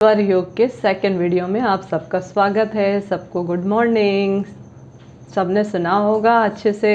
स्वर योग के सेकंड वीडियो में आप सबका स्वागत है। सबको गुड मॉर्निंग। सबने सुना होगा अच्छे से।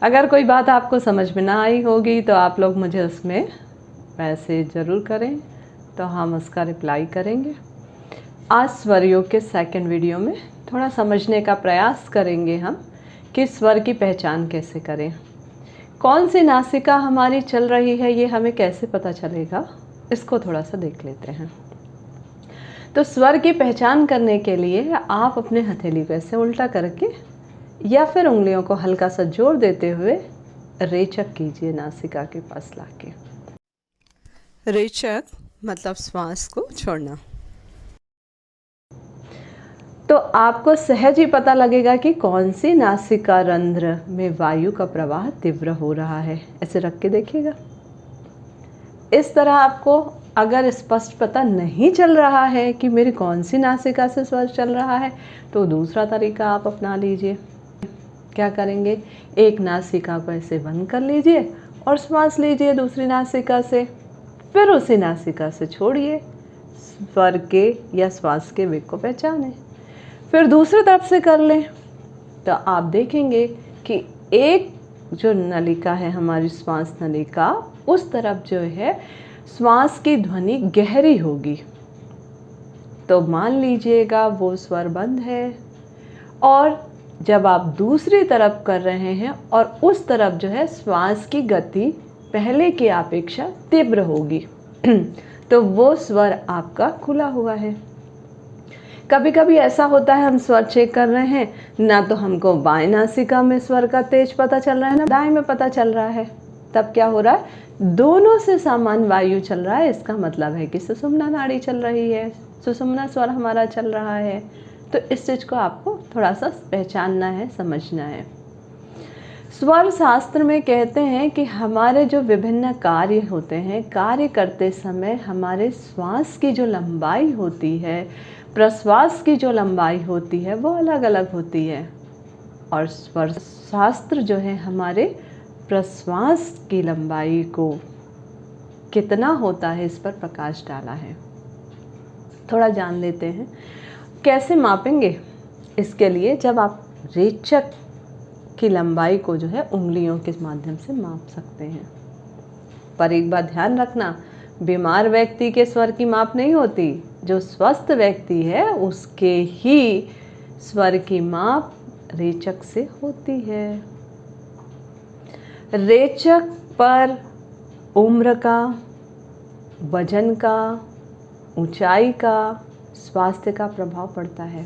अगर कोई बात आपको समझ में ना आई होगी तो आप लोग मुझे उसमें मैसेज ज़रूर करें, तो हम उसका रिप्लाई करेंगे। आज स्वर योग के सेकंड वीडियो में थोड़ा समझने का प्रयास करेंगे हम कि स्वर की पहचान कैसे करें, कौन सी नासिका हमारी चल रही है, ये हमें कैसे पता चलेगा, इसको थोड़ा सा देख लेते हैं। तो स्वर की पहचान करने के लिए आप अपने हथेली को ऐसे उल्टा करके या फिर उंगलियों को हल्का सा जोर देते हुए रेचक कीजिए नासिका के पास लाके। रेचक मतलब श्वास को छोड़ना। तो आपको सहज ही पता लगेगा कि कौन सी नासिका रंध्र में वायु का प्रवाह तीव्र हो रहा है। ऐसे रख के देखिएगा। इस तरह आपको अगर स्पष्ट पता नहीं चल रहा है कि मेरी कौन सी नासिका से स्वर चल रहा है, तो दूसरा तरीका आप अपना लीजिए। क्या करेंगे, एक नासिका को ऐसे बंद कर लीजिए और श्वास लीजिए दूसरी नासिका से, फिर उसी नासिका से छोड़िए। स्वर के या श्वास के वेग को पहचानें। फिर दूसरी तरफ से कर लें तो आप देखेंगे कि एक जो नलिका है हमारी श्वास नलिका, उस तरफ जो है श्वास की ध्वनि गहरी होगी। तो मान लीजिएगा वो स्वर बंद है, और जब आप दूसरी तरफ कर रहे हैं और उस तरफ जो है श्वास की गति पहले की अपेक्षा तीव्र होगी तो वो स्वर आपका खुला हुआ है। कभी कभी ऐसा होता है हम स्वर चेक कर रहे हैं, ना तो हमको बाएं नासिका में स्वर का तेज पता चल रहा है, ना दाएं में पता चल रहा है। तब क्या हो रहा है, दोनों से समान वायु चल रहा है। इसका मतलब है कि सुषुम्ना नाड़ी चल रही है, सुषुम्ना स्वर हमारा चल रहा है। तो इस चीज़ को आपको थोड़ा सा पहचानना है, समझना है। स्वर शास्त्र में कहते हैं कि हमारे जो विभिन्न कार्य होते हैं, कार्य करते समय हमारे श्वास की जो लंबाई होती है, प्रश्वास की जो लंबाई होती है, वो अलग अलग होती है। और स्वर शास्त्र जो है हमारे प्रश्वास की लंबाई को कितना होता है, इस पर प्रकाश डाला है। थोड़ा जान लेते हैं कैसे मापेंगे। इसके लिए जब आप रेचक की लंबाई को जो है उंगलियों के माध्यम से माप सकते हैं। पर एक बात ध्यान रखना, बीमार व्यक्ति के स्वर की माप नहीं होती। जो स्वस्थ व्यक्ति है उसके ही स्वर की माप रेचक से होती है। रेचक पर उम्र का, वजन का, ऊंचाई का, स्वास्थ्य का प्रभाव पड़ता है।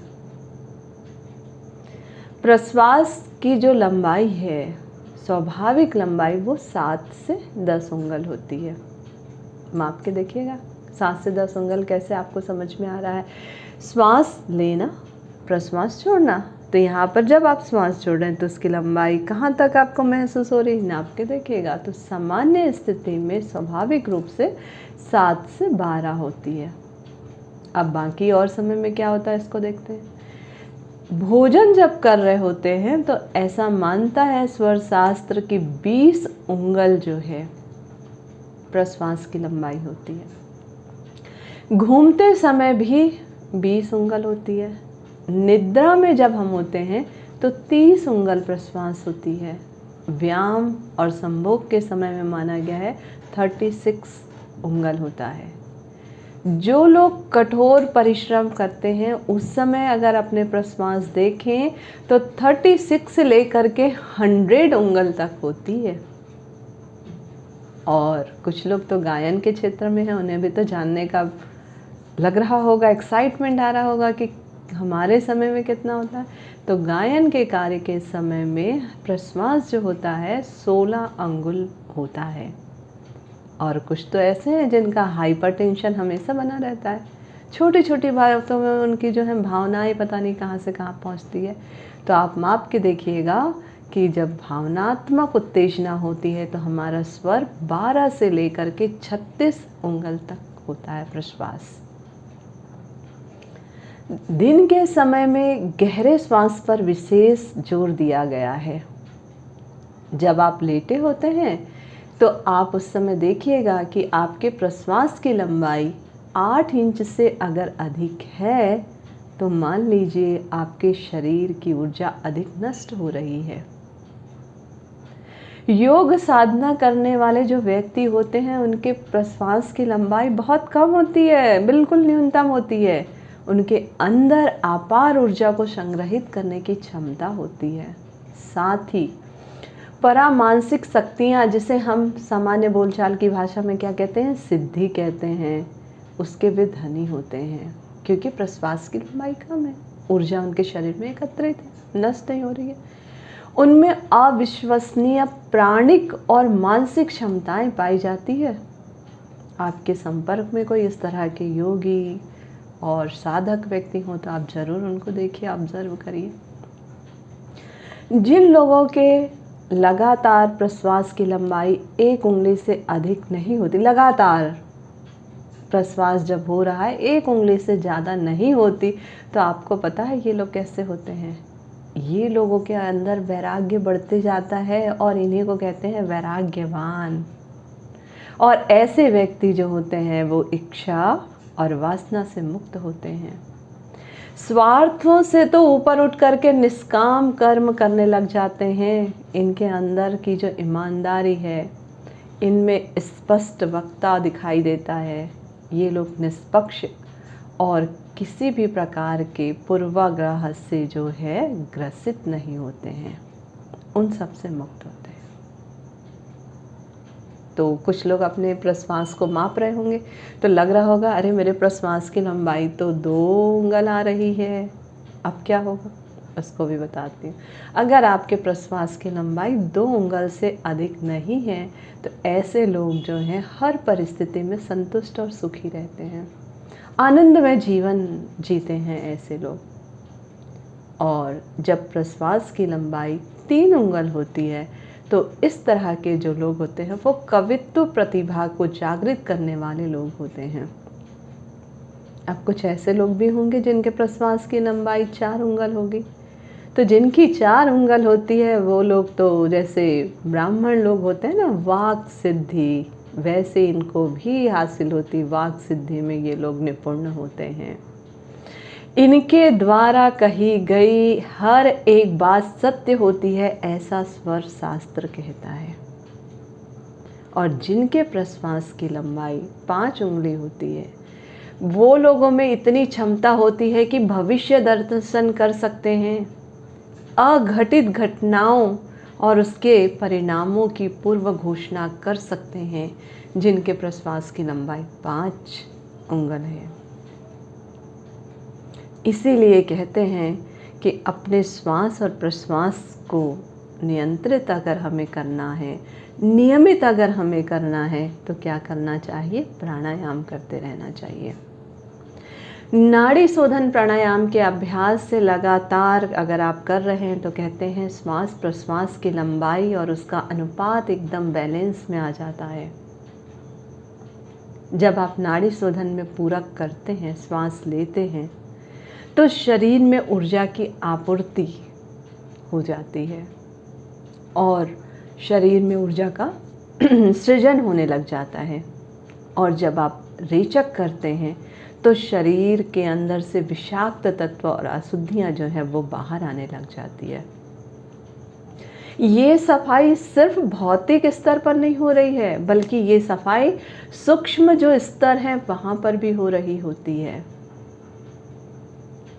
प्रश्वास की जो लंबाई है, स्वाभाविक लंबाई, वो 7 से 10 उंगल होती है। माप के देखिएगा 7 से 10 उंगल कैसे आपको समझ में आ रहा है। श्वास लेना, प्रश्वास छोड़ना। तो यहाँ पर जब आप श्वास छोड़ रहे हैं तो उसकी लंबाई कहाँ तक आपको महसूस हो रही है, नाप के देखिएगा। तो सामान्य स्थिति में स्वाभाविक रूप से 7 से 12 होती है। अब बाकी और समय में क्या होता है, इसको देखते हैं। भोजन जब कर रहे होते हैं तो ऐसा मानता है स्वर शास्त्र की 20 उंगल जो है प्रश्वास की लंबाई होती है। घूमते समय भी 20 उंगल होती है। निद्रा में जब हम होते हैं तो 30 उंगल प्रश्वास होती है। व्यायाम और संभोग के समय में माना गया है 36 उंगल होता है। जो लोग कठोर परिश्रम करते हैं उस समय अगर अपने प्रश्वास देखें तो 36 से लेकर के 100 उंगल तक होती है। और कुछ लोग तो गायन के क्षेत्र में हैं, उन्हें भी तो जानने का लग रहा होगा, एक्साइटमेंट आ रहा होगा कि हमारे समय में कितना होता है। तो गायन के कार्य के समय में प्रश्वास जो होता है 16 अंगुल होता है। और कुछ तो ऐसे हैं जिनका हाइपरटेंशन हमेशा बना रहता है। छोटी छोटी बातों में उनकी जो है भावनाएं पता नहीं कहाँ से कहाँ पहुँचती है। तो आप माप के देखिएगा कि जब भावनात्मक उत्तेजना होती है तो हमारा स्वर 12 से लेकर के 36 उंगल तक होता है प्रश्वास। दिन के समय में गहरे श्वास पर विशेष जोर दिया गया है। जब आप लेटे होते हैं तो आप उस समय देखिएगा कि आपके प्रश्वास की लंबाई 8 इंच से अगर अधिक है तो मान लीजिए आपके शरीर की ऊर्जा अधिक नष्ट हो रही है। योग साधना करने वाले जो व्यक्ति होते हैं उनके प्रश्वास की लंबाई बहुत कम होती है, बिल्कुल न्यूनतम होती है। उनके अंदर अपार ऊर्जा को संग्रहित करने की क्षमता होती है। साथ ही परामानसिक शक्तियाँ, जिसे हम सामान्य बोलचाल की भाषा में क्या कहते हैं, सिद्धि कहते हैं, उसके वे धनी होते हैं, क्योंकि प्रश्वास की लंबाई कम है, ऊर्जा उनके शरीर में एकत्रित है, नष्ट नहीं हो रही है। उनमें अविश्वसनीय प्राणिक और मानसिक क्षमताएं पाई जाती है। आपके संपर्क में कोई इस तरह के योगी और साधक व्यक्ति हो तो आप जरूर उनको देखिए, ऑब्जर्व करिए। जिन लोगों के लगातार प्रश्वास की लंबाई 1 उंगली से अधिक नहीं होती, लगातार प्रश्वास जब हो रहा है 1 उंगली से ज़्यादा नहीं होती, तो आपको पता है ये लोग कैसे होते हैं। ये लोगों के अंदर वैराग्य बढ़ते जाता है और इन्हीं को कहते हैं वैराग्यवान। और ऐसे व्यक्ति जो होते हैं वो इच्छा और वासना से मुक्त होते हैं। स्वार्थों से तो ऊपर उठ करके निष्काम कर्म करने लग जाते हैं। इनके अंदर की जो ईमानदारी है इनमें स्पष्ट वक्ता दिखाई देता है। ये लोग निष्पक्ष और किसी भी प्रकार के पूर्वाग्रह से जो है ग्रसित नहीं होते हैं, उन सब से मुक्त होते हैं। तो कुछ लोग अपने प्रश्वास को माप रहे होंगे तो लग रहा होगा अरे मेरे प्रश्वास की लंबाई तो 2 उंगल आ रही है, अब क्या होगा, उसको भी बताती हूँ। अगर आपके प्रश्वास की लंबाई 2 उंगल से अधिक नहीं है तो ऐसे लोग जो हैं हर परिस्थिति में संतुष्ट और सुखी रहते हैं, आनंदमय जीवन जीते हैं ऐसे लोग। और जब प्रश्वास की लंबाई 3 उंगल होती है तो इस तरह के जो लोग होते हैं वो कवित्व प्रतिभा को जागृत करने वाले लोग होते हैं। अब कुछ ऐसे लोग भी होंगे जिनके प्रश्वास की लंबाई 4 उंगल होगी। तो जिनकी 4 उंगल होती है वो लोग तो जैसे ब्राह्मण लोग होते हैं ना, वाक सिद्धि, वैसे इनको भी हासिल होती। वाक सिद्धि में ये लोग निपुण होते हैं। इनके द्वारा कही गई हर एक बात सत्य होती है, ऐसा स्वर शास्त्र कहता है। और जिनके प्रश्वास की लंबाई 5 उंगली होती है वो लोगों में इतनी क्षमता होती है कि भविष्य दर्शन कर सकते हैं, अघटित घटनाओं और उसके परिणामों की पूर्व घोषणा कर सकते हैं, जिनके प्रश्वास की लंबाई 5 उंगल है। इसीलिए कहते हैं कि अपने श्वास और प्रश्वास को नियंत्रित अगर हमें करना है, नियमित अगर हमें करना है तो क्या करना चाहिए, प्राणायाम करते रहना चाहिए। नाड़ी शोधन प्राणायाम के अभ्यास से लगातार अगर आप कर रहे हैं तो कहते हैं श्वास प्रश्वास की लंबाई और उसका अनुपात एकदम बैलेंस में आ जाता है। जब आप नाड़ी शोधन में पूरक करते हैं, श्वास लेते हैं, तो शरीर में ऊर्जा की आपूर्ति हो जाती है और शरीर में ऊर्जा का सृजन होने लग जाता है। और जब आप रेचक करते हैं तो शरीर के अंदर से विषाक्त तत्व और अशुद्धियाँ जो है वो बाहर आने लग जाती है। ये सफाई सिर्फ भौतिक स्तर पर नहीं हो रही है, बल्कि ये सफाई सूक्ष्म जो स्तर है वहाँ पर भी हो रही होती है।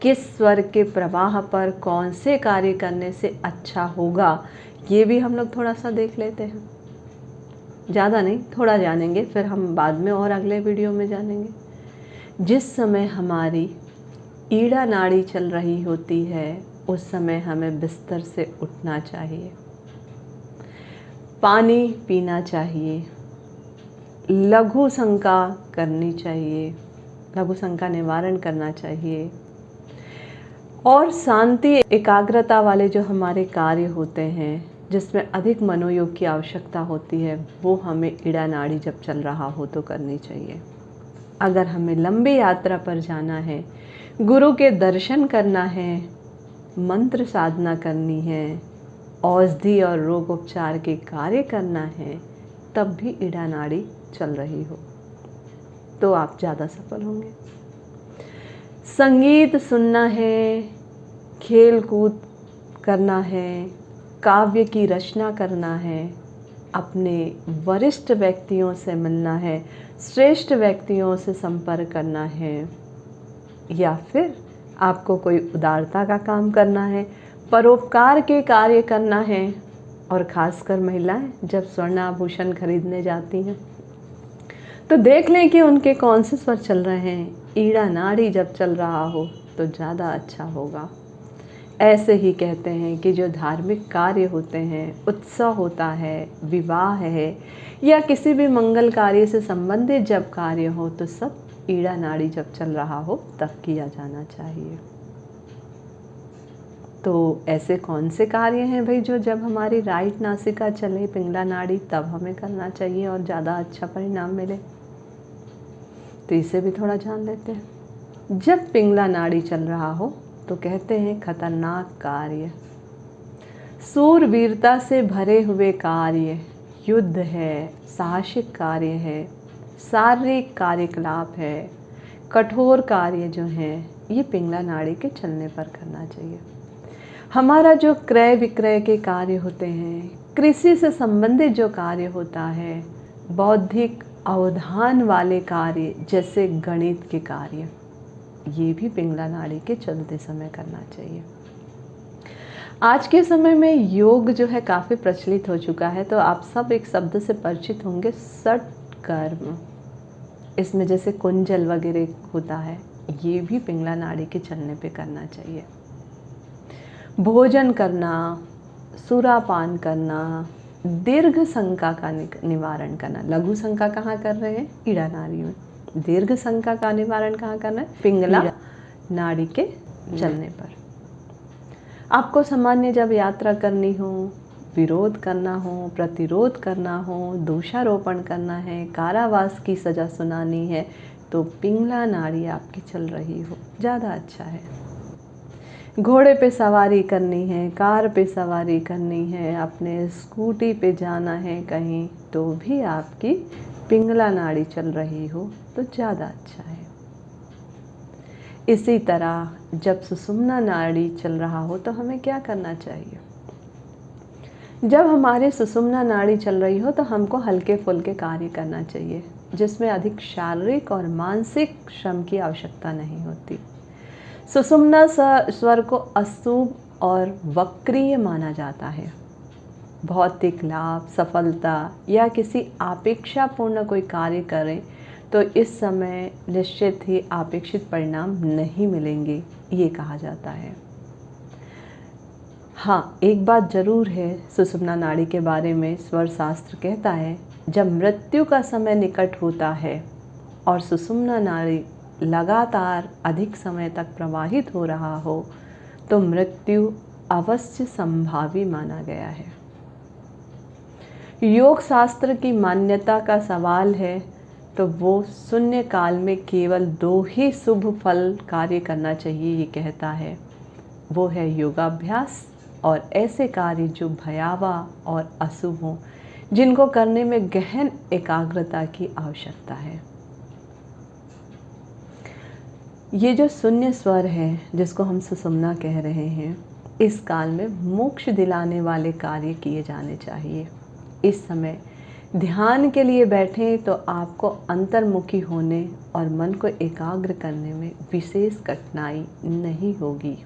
किस स्वर के प्रवाह पर कौन से कार्य करने से अच्छा होगा, ये भी हम लोग थोड़ा सा देख लेते हैं। ज़्यादा नहीं, थोड़ा जानेंगे, फिर हम बाद में और अगले वीडियो में जानेंगे। जिस समय हमारी ईड़ा नाड़ी चल रही होती है उस समय हमें बिस्तर से उठना चाहिए, पानी पीना चाहिए, लघु शंका करनी चाहिए, लघु शंका निवारण करना चाहिए और शांति एकाग्रता वाले जो हमारे कार्य होते हैं जिसमें अधिक मनोयोग की आवश्यकता होती है वो हमें ईड़ा नाड़ी जब चल रहा हो तो करनी चाहिए। अगर हमें लंबी यात्रा पर जाना है, गुरु के दर्शन करना है, मंत्र साधना करनी है, औषधि और रोग उपचार के कार्य करना है, तब भी ईड़ा नाड़ी चल रही हो तो आप ज़्यादा सफल होंगे। संगीत सुनना है, खेल कूद करना है, काव्य की रचना करना है, अपने वरिष्ठ व्यक्तियों से मिलना है, श्रेष्ठ व्यक्तियों से संपर्क करना है, या फिर आपको कोई उदारता का काम करना है, परोपकार के कार्य करना है। और ख़ासकर महिलाएं जब स्वर्ण आभूषण खरीदने जाती हैं तो देख लें कि उनके कौन से स्वर चल रहे हैं। ईड़ा नाड़ी जब चल रहा हो तो ज़्यादा अच्छा होगा। ऐसे ही कहते हैं कि जो धार्मिक कार्य होते हैं, उत्सव होता है, विवाह है, या किसी भी मंगल कार्य से संबंधित जब कार्य हो तो सब ईड़ा नाड़ी जब चल रहा हो तब किया जाना चाहिए। तो ऐसे कौन से कार्य हैं भाई जो जब हमारी राइट नासिका चले, पिंगला नाड़ी, तब हमें करना चाहिए और ज़्यादा अच्छा परिणाम मिले? तो इसे भी थोड़ा जान लेते हैं। जब पिंगला नाड़ी चल रहा हो तो कहते हैं खतरनाक कार्य, सूरवीरता से भरे हुए कार्य, युद्ध है, साहसिक कार्य है, शारीरिक कार्यकलाप है, कठोर कार्य जो हैं ये पिंगला नाड़ी के चलने पर करना चाहिए। हमारा जो क्रय विक्रय के कार्य होते हैं, कृषि से संबंधित जो कार्य होता है, बौद्धिक अवधान वाले कार्य जैसे गणित के कार्य, ये भी पिंगला नाड़ी के चलते समय करना चाहिए। आज के समय में योग जो है काफ़ी प्रचलित हो चुका है, तो आप सब एक शब्द से परिचित होंगे, षटकर्म। इसमें जैसे कुंजल वगैरह होता है, ये भी पिंगला नाड़ी के चलने पे करना चाहिए। भोजन करना, सुरापान करना, दीर्घ शंका का निवारण करना। लघु शंका कहाँ कर रहे हैं? ईड़ा नाड़ी में। दीर्घ शंका का निवारण कहाँ करना है? पिंगला नाड़ी के चलने पर। आपको सामान्य जब यात्रा करनी हो, विरोध करना हो, प्रतिरोध करना हो, दोषारोपण करना है, कारावास की सज़ा सुनानी है, तो पिंगला नाड़ी आपकी चल रही हो, ज़्यादा अच्छा है। घोड़े पे सवारी करनी है, कार पे सवारी करनी है, अपने स्कूटी पे जाना है कहीं, तो भी आपकी पिंगला नाड़ी चल रही हो तो ज़्यादा अच्छा है। इसी तरह जब सुषुम्ना नाड़ी चल रहा हो तो हमें क्या करना चाहिए? जब हमारे सुषुम्ना नाड़ी चल रही हो तो हमको हल्के फुल्के कार्य करना चाहिए जिसमें अधिक शारीरिक और मानसिक श्रम की आवश्यकता नहीं होती। सुषुम्ना स्वर को अशुभ और वक्रीय माना जाता है। भौतिक लाभ, सफलता या किसी अपेक्षापूर्ण कोई कार्य करें तो इस समय निश्चित ही अपेक्षित परिणाम नहीं मिलेंगे, ये कहा जाता है। हाँ, एक बात ज़रूर है सुषुम्ना नाड़ी के बारे में, स्वर शास्त्र कहता है जब मृत्यु का समय निकट होता है और सुषुम्ना नाड़ी लगातार अधिक समय तक प्रवाहित हो रहा हो तो मृत्यु अवश्य संभावी माना गया है। योग शास्त्र की मान्यता का सवाल है तो वो शून्य काल में केवल 2 ही शुभ फल कार्य करना चाहिए, ये कहता है। वो है योगाभ्यास और ऐसे कार्य जो भयावह और अशुभ हों, जिनको करने में गहन एकाग्रता की आवश्यकता है। ये जो शून्य स्वर है जिसको हम सुषुम्ना कह रहे हैं, इस काल में मोक्ष दिलाने वाले कार्य किए जाने चाहिए। इस समय ध्यान के लिए बैठें तो आपको अंतर्मुखी होने और मन को एकाग्र करने में विशेष कठिनाई नहीं होगी।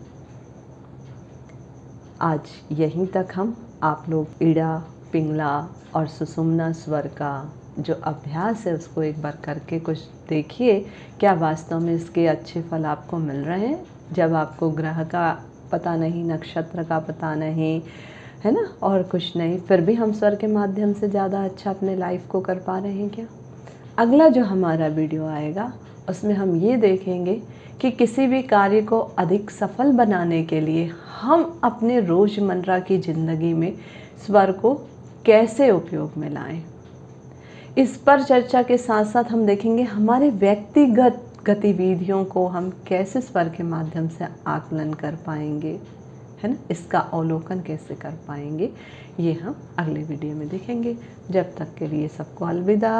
आज यहीं तक हम आप लोग ईड़ा, पिंगला और सुषुम्ना स्वर का जो अभ्यास है उसको एक बार करके कुछ देखिए, क्या वास्तव में इसके अच्छे फल आपको मिल रहे हैं। जब आपको ग्रह का पता नहीं, नक्षत्र का पता नहीं है ना, और कुछ नहीं, फिर भी हम स्वर के माध्यम से ज़्यादा अच्छा अपने लाइफ को कर पा रहे हैं क्या? अगला जो हमारा वीडियो आएगा उसमें हम ये देखेंगे कि किसी भी कार्य को अधिक सफल बनाने के लिए हम अपने रोज़मर्रा की ज़िंदगी में स्वर को कैसे उपयोग में लाएं। इस पर चर्चा के साथ साथ हम देखेंगे हमारे व्यक्तिगत गतिविधियों को हम कैसे स्वर के माध्यम से आकलन कर पाएंगे, है ना, इसका अवलोकन कैसे कर पाएंगे, ये हम अगले वीडियो में देखेंगे। जब तक के लिए सबको अलविदा।